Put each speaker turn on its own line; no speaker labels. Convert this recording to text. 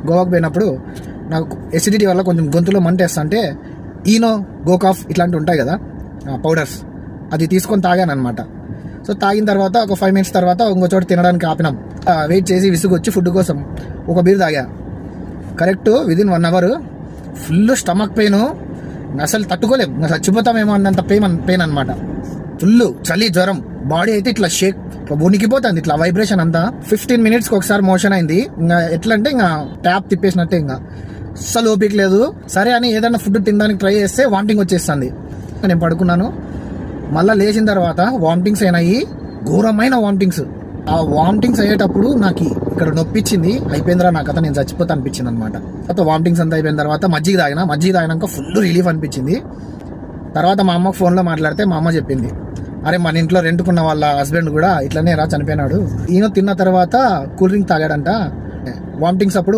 గోవాకు పోయినప్పుడు నాకు ఎసిడిటీ వల్ల కొంచెం గొంతులో మంటేస్తా అంటే ఈనో గోకాఫ్ ఇట్లాంటివి ఉంటాయి కదా పౌడర్స్, అది తీసుకొని తాగాను అనమాట. సో తాగిన తర్వాత ఒక 5 minutes తర్వాత ఇంకో చోట తినడానికి ఆపినాం. వెయిట్ చేసి విసుగు వచ్చి ఫుడ్ కోసం ఒక బీర్ తాగా. Correct within 1 hour full stomach pain, అసలు తట్టుకోలేం, చచ్చిపోతామేమో అన్నంత పెయిన్ అనమాట. ఫుల్ చలి, జ్వరం, బాడీ అయితే ఇట్లా షేక్, ఉనికిపోతుంది ఇట్లా వైబ్రేషన్ అంతా. 15 minutes ఒకసారి మోషన్ అయింది. ఇంకా ఎట్లా అంటే ఇంకా ట్యాప్ తిప్పేసినట్టే, ఇంకా అస్సలు ఓపిక లేదు. సరే అని ఏదైనా ఫుడ్ తినడానికి ట్రై చేస్తే వామిటింగ్ వచ్చేస్తుంది. నేను పడుకున్నాను. మళ్ళీ లేచిన తర్వాత వామిటింగ్స్ అయినాయి, ఘోరమైన వామిటింగ్స్. ఆ వామిటింగ్స్ అయ్యేటప్పుడు నాకు ఇక్కడ నొప్పిచ్చింది. అయిపోయిందిరా నా కథ, నేను చచ్చిపోతా అనిపించింది అనమాట. తర్వాత వామిటింగ్స్ అంతా అయిపోయిన తర్వాత మజ్జిగ తాగినాక ఫుల్ రిలీఫ్ అనిపించింది. తర్వాత మా అమ్మకు ఫోన్లో మాట్లాడితే మా అమ్మ చెప్పింది, అరే మన ఇంట్లో రెంట్కున్న వాళ్ళ హస్బెండ్ కూడా ఇట్లనే చనిపోయినాడు. ఈయన తిన్న తర్వాత కూల్ డ్రింక్ తాగాడంట. వామిటింగ్స్ అప్పుడు